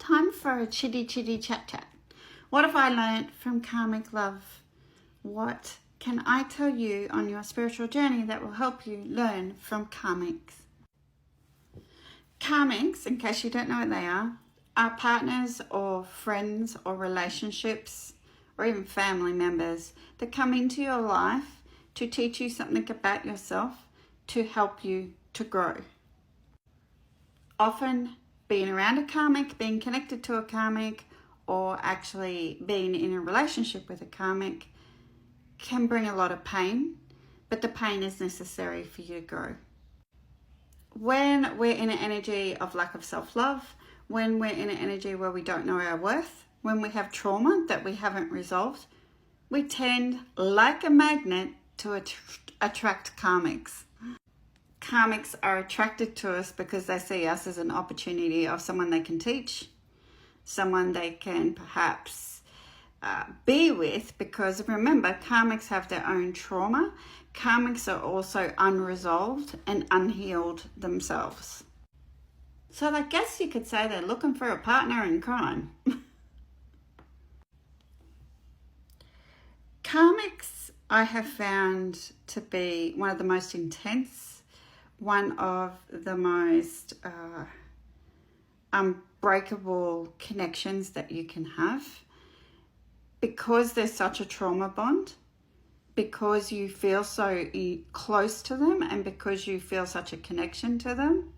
Time for a chitty chat chat. What have I learned from Karmic Love? What can I tell you on your spiritual journey that will help you learn from karmics? Karmics, in case you don't know what they are partners or friends or relationships or even family members that come into your life to teach you something about yourself, to help you to grow. Often being around a karmic, being connected to a karmic, or actually being in a relationship with a karmic can bring a lot of pain, but the pain is necessary for you to grow. When we're in an energy of lack of self-love, when we're in an energy where we don't know our worth, when we have trauma that we haven't resolved, we tend, like a magnet, to attract karmics. Karmics are attracted to us because they see us as an opportunity of someone they can teach, someone they can perhaps be with, because remember, karmics have their own trauma. Karmics are also unresolved and unhealed themselves. So I guess you could say they're looking for a partner in crime. Karmics I have found to be one of the most intense, one of the most unbreakable connections that you can have, because there's such a trauma bond, because you feel so close to them, and because you feel such a connection to them.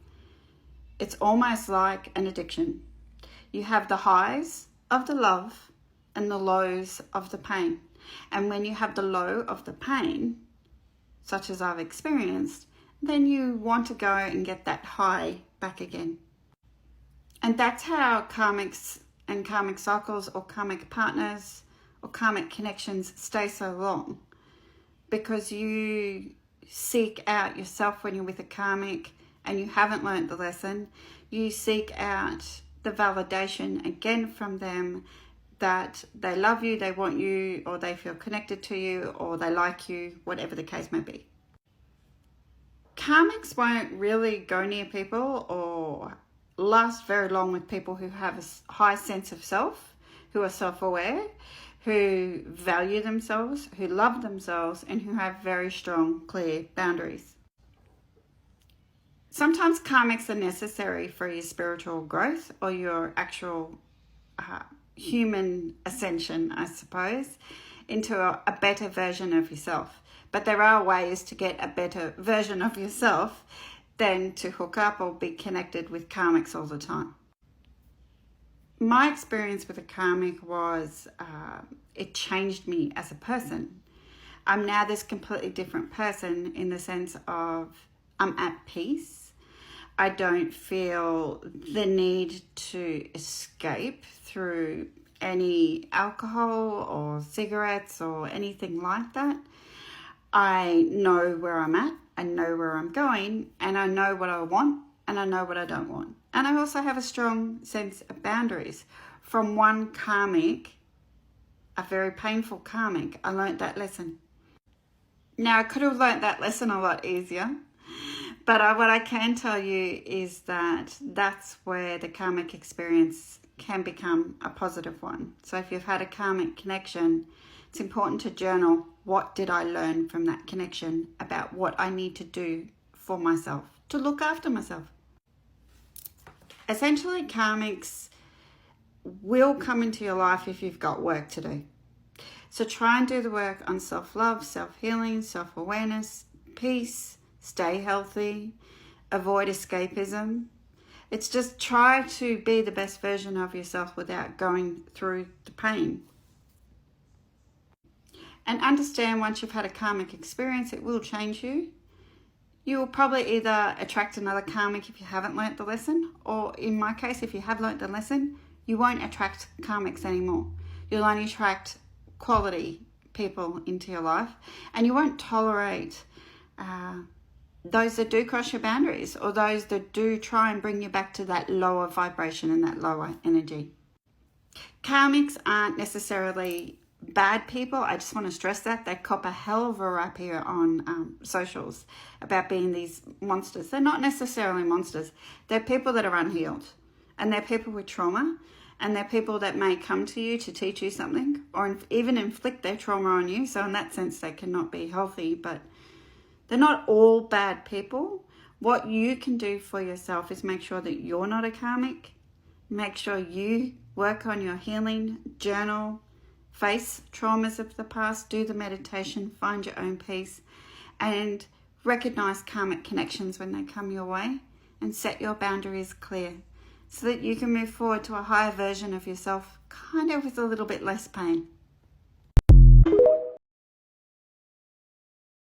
It's almost like an addiction. You have the highs of the love and the lows of the pain. And when you have the low of the pain, such as I've experienced, then you want to go and get that high back again. And that's how karmics and karmic cycles or karmic partners or karmic connections stay so long, because you seek out yourself when you're with a karmic and you haven't learned the lesson. You seek out the validation again from them that they love you, they want you, or they feel connected to you, or they like you, whatever the case may be. Karmics won't really go near people or last very long with people who have a high sense of self, who are self-aware, who value themselves, who love themselves, and who have very strong, clear boundaries. Sometimes karmics are necessary for your spiritual growth or your actual human ascension, I suppose, into a better version of yourself. But there are ways to get a better version of yourself than to hook up or be connected with karmics all the time. My experience with a karmic was, it changed me as a person. I'm now this completely different person in the sense of I'm at peace. I don't feel the need to escape through any alcohol or cigarettes or anything like that. I know where I'm at, I know where I'm going, and I know what I want, and I know what I don't want. And I also have a strong sense of boundaries. From one karmic, a very painful karmic, I learned that lesson. Now, I could have learned that lesson a lot easier, but what I can tell you is that that's where the karmic experience can become a positive one. So if you've had a karmic connection, it's important to journal, what did I learn from that connection about what I need to do for myself, to look after myself. Essentially, karmics will come into your life if you've got work to do. So try and do the work on self-love, self-healing, self-awareness, peace, stay healthy, avoid escapism. It's just try to be the best version of yourself without going through the pain. And understand, once you've had a karmic experience, it will change you. You will probably either attract another karmic if you haven't learnt the lesson, or in my case, if you have learnt the lesson, you won't attract karmics anymore. You'll only attract quality people into your life, and you won't tolerate those that do cross your boundaries, or those that do try and bring you back to that lower vibration and that lower energy. Karmics aren't necessarily bad people. I just want to stress that. They cop a hell of a rap here on socials about being these monsters. They're not necessarily monsters. They're people that are unhealed. and they're people with trauma, and they're people that may come to you to teach you something or even inflict their trauma on you. So in that sense, they cannot be healthy, but they're not all bad people. What you can do for yourself is make sure that you're not a karmic. Make sure you work on your healing, journal, face traumas of the past, do the meditation, find your own peace, and recognize karmic connections when they come your way, and set your boundaries clear so that you can move forward to a higher version of yourself, kind of with a little bit less pain.